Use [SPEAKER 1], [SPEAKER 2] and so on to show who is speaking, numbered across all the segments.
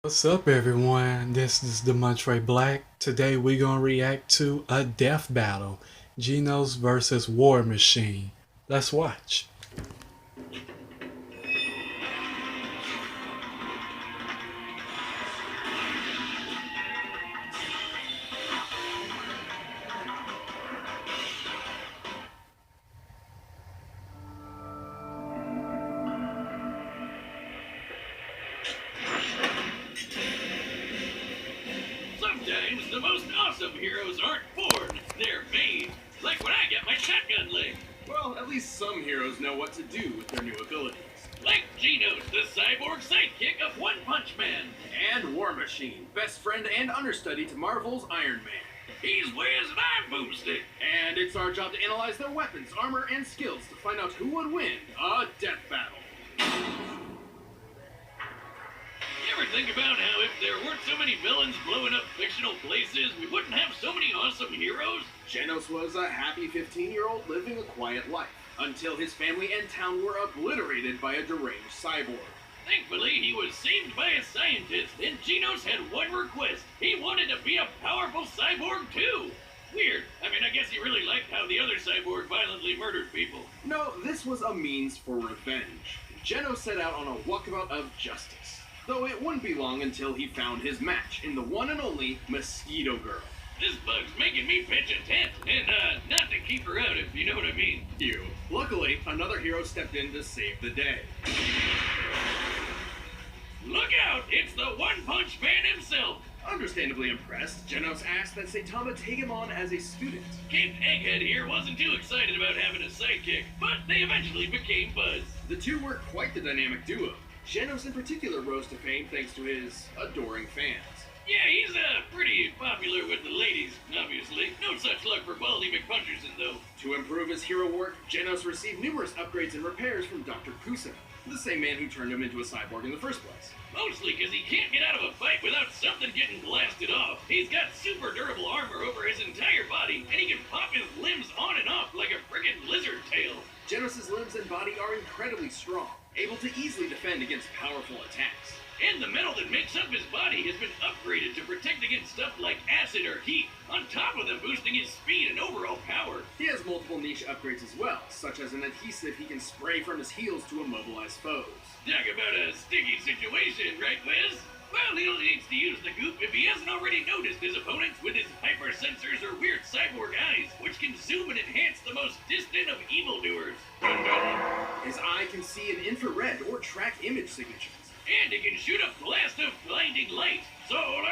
[SPEAKER 1] What's up, everyone? This is Demontre Black. Today we're gonna react to a death battle, Genos versus War Machine. Let's watch.
[SPEAKER 2] Sometimes the most awesome heroes aren't born, they're made. Like when I get my shotgun leg.
[SPEAKER 3] Well, at least some heroes know what to do with their new abilities.
[SPEAKER 2] Like Genos, the cyborg sidekick of One Punch Man.
[SPEAKER 3] And War Machine, best friend and understudy to Marvel's Iron Man.
[SPEAKER 2] He's whiz and I'm boomstick.
[SPEAKER 3] And it's our job to analyze their weapons, armor, and skills to find out who would win a death battle.
[SPEAKER 2] You ever think about how if there weren't so many villains blowing up fictional places, we wouldn't have so many awesome heroes?
[SPEAKER 3] Genos was a happy 15-year-old living a quiet life, until his family and town were obliterated by a deranged cyborg.
[SPEAKER 2] Thankfully, he was saved by a scientist, and Genos had one request. He wanted to be a powerful cyborg too. Weird. I mean, I guess he really liked how the other cyborg violently murdered people.
[SPEAKER 3] No, this was a means for revenge. Genos set out on a walkabout of justice, though it wouldn't be long until he found his match in the one and only Mosquito Girl.
[SPEAKER 2] This bug's making me pitch a tent, and not to keep her out, if you know what I mean.
[SPEAKER 3] Ew. Luckily, another hero stepped in to save the day.
[SPEAKER 2] Look out! It's the One Punch Man himself!
[SPEAKER 3] Understandably impressed, Genos asked that Saitama take him on as a student.
[SPEAKER 2] Kid Egghead here wasn't too excited about having a sidekick, but they eventually became buds.
[SPEAKER 3] The two were quite the dynamic duo. Genos in particular rose to fame thanks to his adoring fans.
[SPEAKER 2] Yeah, he's pretty popular with the ladies, obviously. No such luck for Baldy McPuncherson, though.
[SPEAKER 3] To improve his hero work, Genos received numerous upgrades and repairs from Dr. Kusina, the same man who turned him into a cyborg in the first place.
[SPEAKER 2] Mostly because he can't get out of a fight without something getting blasted off. He's got super durable armor over his entire body, and he can pop his limbs on and off like a friggin' lizard tail.
[SPEAKER 3] Genos' limbs and body are incredibly strong, able to easily defend against powerful attacks.
[SPEAKER 2] And the metal that makes up his body has been upgraded to protect against stuff like acid or heat, on top of them boosting his speed and overall power.
[SPEAKER 3] He has multiple niche upgrades as well, such as an adhesive he can spray from his heels to immobilize foes.
[SPEAKER 2] Talk about a sticky situation, right, Wes? Well, he only needs to use the goop if he hasn't already noticed his opponents with his hyper sensors or weird cyborg eyes, which can zoom and enhance the most distant of evildoers.
[SPEAKER 3] His eye can see in infrared or track image signatures.
[SPEAKER 2] And it can shoot a blast of blinding light. Solar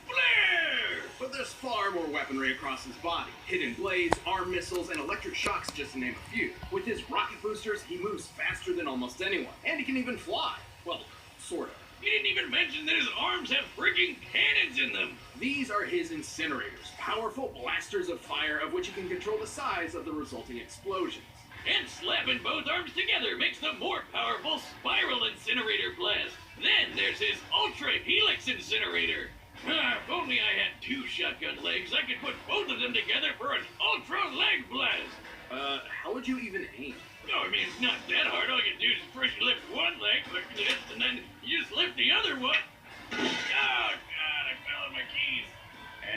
[SPEAKER 2] flare!
[SPEAKER 3] But there's far more weaponry across his body. Hidden blades, arm missiles, and electric shocks, just to name a few. With his rocket boosters, he moves faster than almost anyone. And he can even fly. Well, sort of.
[SPEAKER 2] He didn't even mention that his arms have freaking cannons in them.
[SPEAKER 3] These are his incinerators, powerful blasters of fire of which he can control the size of the resulting explosions.
[SPEAKER 2] And slapping both arms together makes the more powerful Spiral Incinerator Blast. Then there's his Ultra Helix Incinerator. If only I had two shotgun legs, I could put both of them together for an Ultra Leg Blast.
[SPEAKER 3] How would you even aim?
[SPEAKER 2] No, I mean, it's not that hard. All you do is first you lift one leg like this, and then you just lift the other one. Oh, God, I fell on my keys.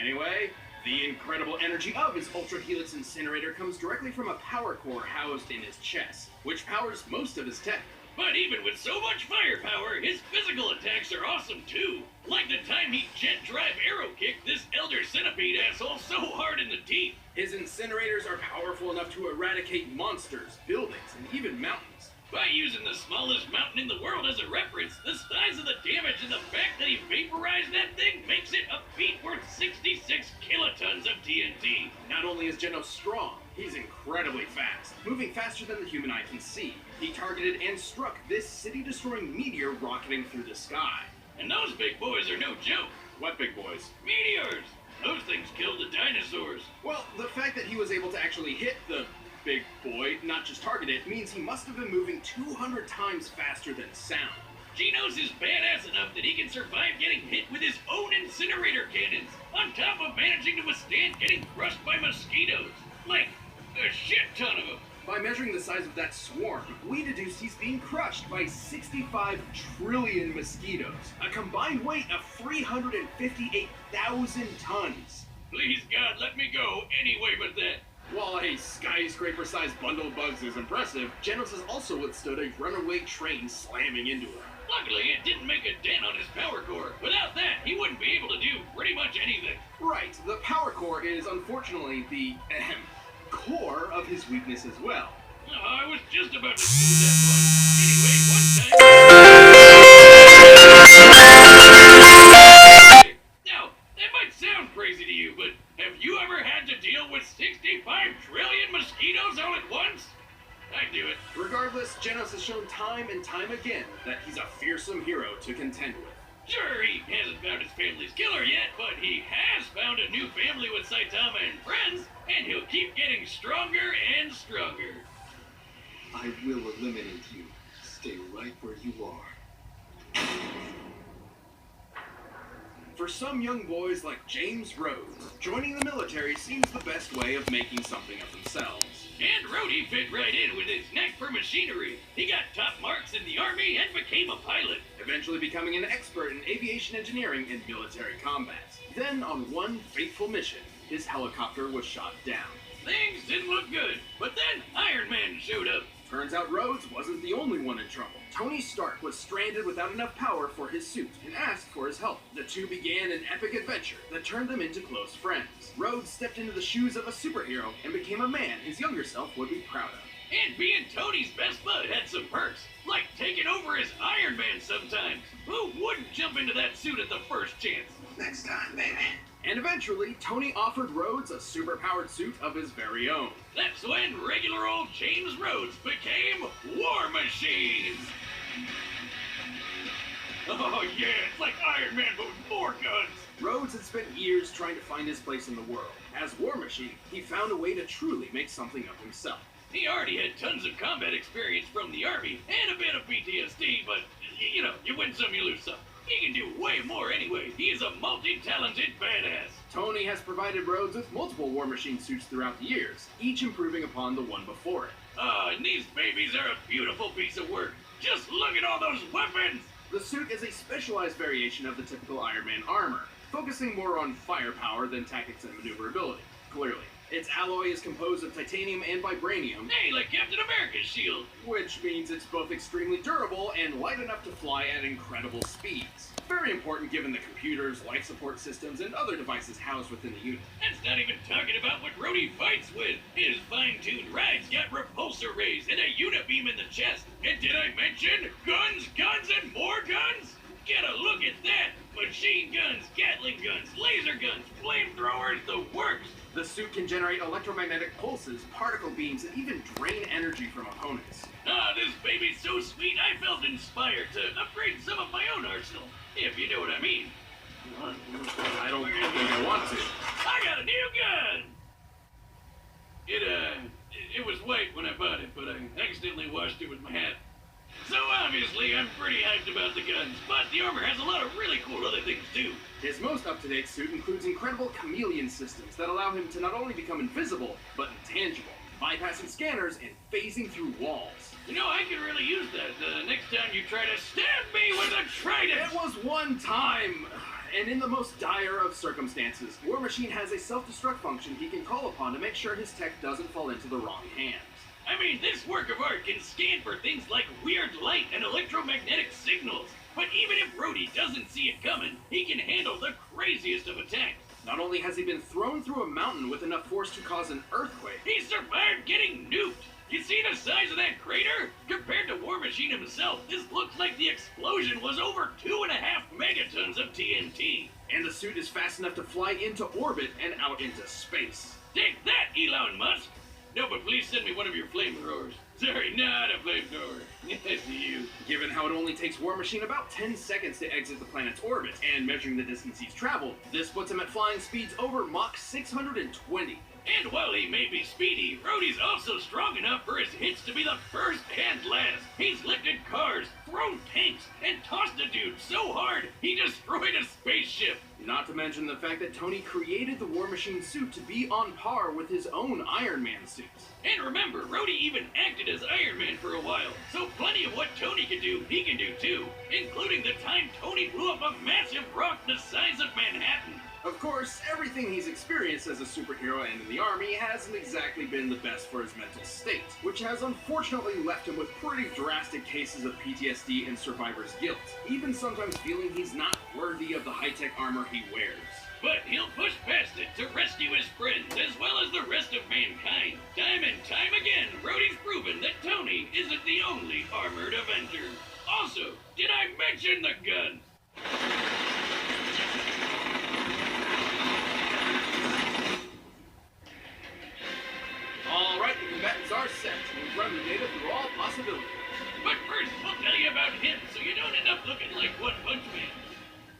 [SPEAKER 3] Anyway, the incredible energy of his Ultra Helix Incinerator comes directly from a power core housed in his chest, which powers most of his tech.
[SPEAKER 2] But even with so much firepower, his physical attacks are awesome too. Like the time he jet drive arrow kicked this Elder Centipede asshole so hard in the teeth.
[SPEAKER 3] His incinerators are powerful enough to eradicate monsters, buildings, and even mountains.
[SPEAKER 2] By using the smallest mountain in the world as a reference, the size of the damage and the fact that he vaporized that thing makes it a feat worth 66 kilotons of TNT.
[SPEAKER 3] Not only is Genos strong, he's incredibly fast, moving faster than the human eye can see. He targeted and struck this city-destroying meteor rocketing through the sky.
[SPEAKER 2] And those big boys are no joke.
[SPEAKER 3] What big boys?
[SPEAKER 2] Meteors! Those things killed the dinosaurs.
[SPEAKER 3] Well, the fact that he was able to actually hit the big boy, not just target it, means he must have been moving 200 times faster than sound.
[SPEAKER 2] Genos is badass enough that he can survive getting hit with his own incinerator cannons, on top of managing to withstand getting crushed by mosquitoes. Like, a shit ton of them.
[SPEAKER 3] By measuring the size of that swarm, we deduce he's being crushed by 65 trillion mosquitoes, a combined weight of 358,000 tons.
[SPEAKER 2] Please, God, let me go anyway but that.
[SPEAKER 3] While a skyscraper-sized bundle of bugs is impressive, Genos has also withstood a runaway train slamming into her.
[SPEAKER 2] Luckily, it didn't make a dent on his power core. Without that, he wouldn't be able to do pretty much anything.
[SPEAKER 3] Right, the power core is unfortunately the core of his weakness as well.
[SPEAKER 2] Oh, I was just about to do that one. Anyway, one time... Now, that might sound crazy to you, but have you ever had to deal with 65 trillion mosquitoes all at once? I'd do it.
[SPEAKER 3] Regardless, Genos has shown time and time again that he's a fearsome hero to contend with.
[SPEAKER 2] Sure, he hasn't found his family's killer yet, but he has found a new family with Saitama and friends, and he'll keep getting stronger and stronger.
[SPEAKER 4] I will eliminate you. Stay right where you are.
[SPEAKER 3] For some young boys like James Rhodes, joining the military seems the best way of making something of themselves.
[SPEAKER 2] And Rhodey fit right in with his knack for machinery. He got top marks in the army and became a pilot.
[SPEAKER 3] Eventually becoming an expert in aviation engineering and military combat. Then, on one fateful mission, his helicopter was shot down.
[SPEAKER 2] Things didn't look good, but then Iron Man showed up.
[SPEAKER 3] Turns out Rhodes wasn't the only one in trouble. Tony Stark was stranded without enough power for his suit and asked for his help. The two began an epic adventure that turned them into close friends. Rhodes stepped into the shoes of a superhero and became a man his younger self would be proud of.
[SPEAKER 2] And being Tony's best bud had some perks, like taking over as Iron Man sometimes. Who wouldn't jump into that suit at the first chance?
[SPEAKER 4] Next time, baby.
[SPEAKER 3] And eventually, Tony offered Rhodes a superpowered suit of his very own.
[SPEAKER 2] That's when regular old James Rhodes became War Machine. Oh yeah, it's like Iron Man but with more guns.
[SPEAKER 3] Rhodes had spent years trying to find his place in the world. As War Machine, he found a way to truly make something of himself.
[SPEAKER 2] He already had tons of combat experience from the army and a bit of PTSD, but you know, you win some, you lose some. He can do way more anyway. He is a multi-talented badass.
[SPEAKER 3] Tony has provided Rhodes with multiple War Machine suits throughout the years, each improving upon the one before it.
[SPEAKER 2] And these babies are a beautiful piece of work. Just look at all those weapons!
[SPEAKER 3] The suit is a specialized variation of the typical Iron Man armor, focusing more on firepower than tactics and maneuverability, clearly. Its alloy is composed of titanium and vibranium,
[SPEAKER 2] Hey, like Captain America's shield.
[SPEAKER 3] which means it's both extremely durable and light enough to fly at incredible speeds. Very important given the computers, life support systems, and other devices housed within the unit.
[SPEAKER 2] That's not even talking about what Rhodey fights with. His fine-tuned rides got repulsor rays and a unibeam in the chest. And did I mention guns, guns, and more guns? Get a look at that! Machine guns, Gatling guns, laser guns, flamethrowers, the works!
[SPEAKER 3] The suit can generate electromagnetic pulses, particle beams, and even drain energy from opponents.
[SPEAKER 2] This baby's so sweet I felt inspired to upgrade some of my own arsenal, if you know what I mean.
[SPEAKER 3] I don't think I want to.
[SPEAKER 2] I got a new gun! It was white when I bought it, but I accidentally washed it with my hat. So obviously I'm pretty hyped about the guns, but the armor has a lot of really cool other things too.
[SPEAKER 3] His most up-to-date suit includes incredible chameleon systems that allow him to not only become invisible, but intangible, bypassing scanners and phasing through walls.
[SPEAKER 2] You know, I could really use that the next time you try to stab me with a trident!
[SPEAKER 3] It was one time! And in the most dire of circumstances, War Machine has a self-destruct function he can call upon to make sure his tech doesn't fall into the wrong hands.
[SPEAKER 2] I mean, this work of art can scan for things like weird light and electromagnetic signals. But even if Rhodey doesn't see it coming, he can handle the craziest of attacks.
[SPEAKER 3] Not only has he been thrown through a mountain with enough force to cause an earthquake,
[SPEAKER 2] He survived getting nuked. You see the size of that crater? Compared to War Machine himself, this looks like the explosion was over 2.5 megatons of TNT.
[SPEAKER 3] and the suit is fast enough to fly into orbit and out into space.
[SPEAKER 2] Take that, Elon Musk! No, but please send me one of your flamethrowers. Sorry, not a flamethrower. Yes, you.
[SPEAKER 3] Given how it only takes War Machine about 10 seconds to exit the planet's orbit, and measuring the distance he's traveled, this puts him at flying speeds over Mach 620.
[SPEAKER 2] And while he may be speedy, Rhodey's also strong enough for his hits to be the first and last. He's lifted cars, thrown tanks, and tossed a dude so hard he destroyed a spaceship.
[SPEAKER 3] Not to mention the fact that Tony created the War Machine suit to be on par with his own Iron Man suit.
[SPEAKER 2] And remember, Rhodey even acted as Iron Man for a while, so plenty of what Tony can do, he can do too, including the time Tony blew up a massive rock the size of Manhattan.
[SPEAKER 3] Of course, everything he's experienced as a superhero and in the army hasn't exactly been the best for his mental state, which has unfortunately left him with pretty drastic cases of PTSD and survivor's guilt, even sometimes feeling he's not worthy of the high-tech armor he wears.
[SPEAKER 2] But he'll push past it to rescue his friends as well as the rest of mankind. Time and time again, Rhodey's proven that Tony isn't the only armored Avenger. Also, did I mention the gun?
[SPEAKER 3] Alright, the combatants are set, and we've run the data through all possibilities.
[SPEAKER 2] But first, we'll tell you about him so you don't end up looking like One Punch Man.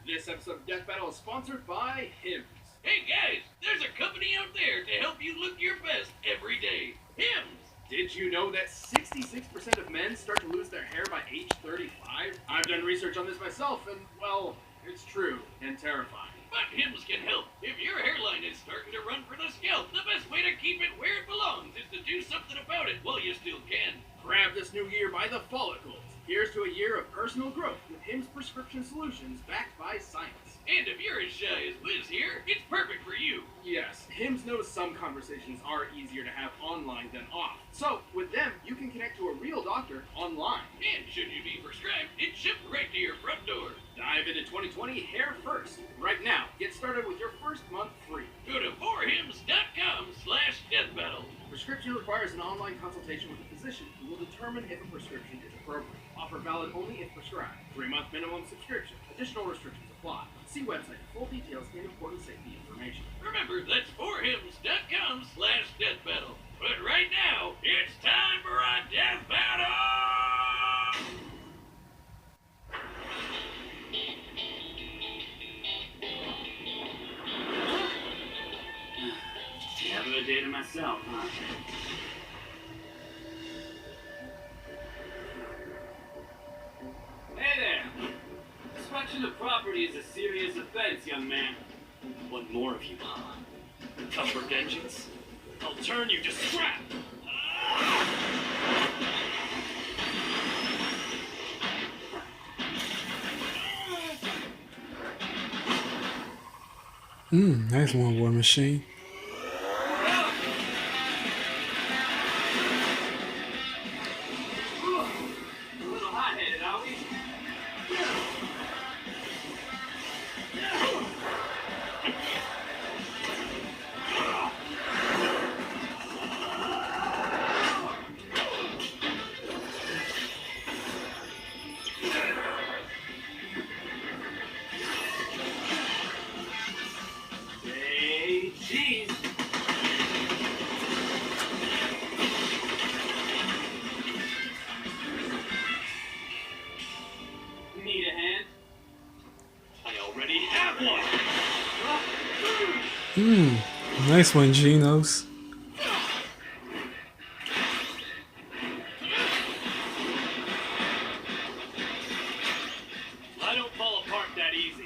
[SPEAKER 3] This episode of Death Battle is sponsored by Hims.
[SPEAKER 2] Hey guys, there's a company out there to help you look your best every day. Hims!
[SPEAKER 3] Did you know that 66% of men start to lose their hair by age 35? I've done research on this myself, and, well, it's true and terrifying.
[SPEAKER 2] But Hims can help. If your hairline is starting to run for the scalp, the best way to keep it where it belongs is to do something about it while you still can.
[SPEAKER 3] Grab this new year by the follicles. Here's to a year of personal growth with Hims prescription solutions backed by science.
[SPEAKER 2] And if you're as shy as Liz here, it's perfect for you.
[SPEAKER 3] Yes, Hims knows some conversations are easier to have online than off. So, with them, you can connect to a real doctor online.
[SPEAKER 2] And should you be prescribed, it's shipped right to your front door.
[SPEAKER 3] Dive into 2020 hair first. Right now, get started with your first month free.
[SPEAKER 2] Go to forhims.com/deathbattle.
[SPEAKER 3] Prescription requires an online consultation with a physician who will determine if a prescription is appropriate. Offer valid only if prescribed. 3-month minimum subscription. Additional restrictions apply. See website for full details and important safety information.
[SPEAKER 2] Remember, that's forhims.com/deathbattle. But right now, it's time for a death battle!
[SPEAKER 5] Having a day to myself, huh? Hey there! Destruction of property is a serious offense, young man.
[SPEAKER 6] One more of you, huh? Come for vengeance? I'll turn you to scrap!
[SPEAKER 1] Nice one, War Machine.
[SPEAKER 5] A little hot-headed, are we? Say cheese. Need a hand?
[SPEAKER 6] I already have one!
[SPEAKER 1] Nice one, Genos.
[SPEAKER 6] I don't fall apart that easy.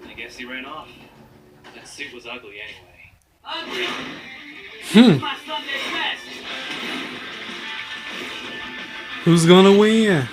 [SPEAKER 6] I guess he ran off. That suit was ugly anyway.
[SPEAKER 5] Ugly! This is my Sunday best!
[SPEAKER 1] Who's gonna win?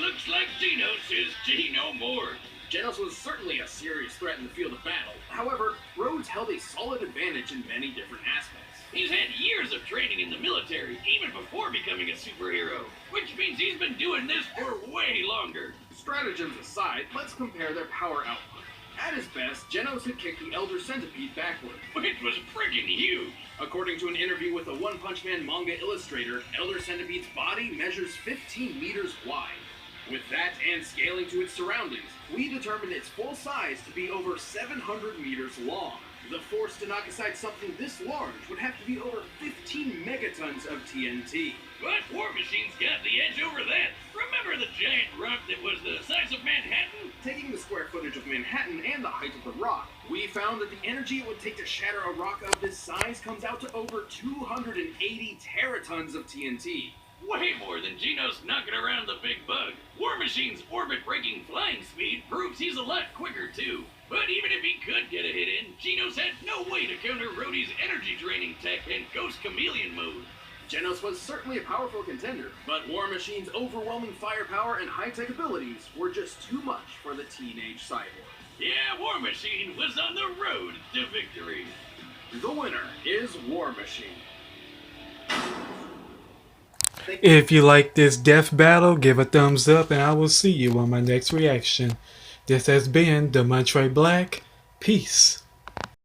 [SPEAKER 2] looks like Genos is Geno more.
[SPEAKER 3] Genos was certainly a serious threat in the field of battle. However, Rhodes held a solid advantage in many different aspects.
[SPEAKER 2] He's had years of training in the military, even before becoming a superhero, which means he's been doing this for way longer.
[SPEAKER 3] Stratagems aside, let's compare their power output. At his best, Genos had kicked the Elder Centipede backward.
[SPEAKER 2] Which was friggin' huge.
[SPEAKER 3] According to an interview with a One Punch Man manga illustrator, Elder Centipede's body measures 15 meters wide. With that and scaling to its surroundings, we determined its full size to be over 700 meters long. The force to knock aside something this large would have to be over 15 megatons of TNT.
[SPEAKER 2] But War Machine's got the edge over that. Remember the giant rock that was the size of Manhattan?
[SPEAKER 3] Taking the square footage of Manhattan and the height of the rock, we found that the energy it would take to shatter a rock of this size comes out to over 280 teratons of TNT.
[SPEAKER 2] Way more than Genos knocking around the big bug. War Machine's orbit-breaking flying speed proves he's a lot quicker, too. But even if he could get a hit in, Genos had no way to counter Rhodey's energy-draining tech and Ghost Chameleon mode.
[SPEAKER 3] Genos was certainly a powerful contender, but War Machine's overwhelming firepower and high-tech abilities were just too much for the teenage cyborg.
[SPEAKER 2] Yeah, War Machine was on the road to victory.
[SPEAKER 3] The winner is War Machine.
[SPEAKER 1] If you like this death battle, give a thumbs up and I will see you on my next reaction. This has been the Montre Black. Peace.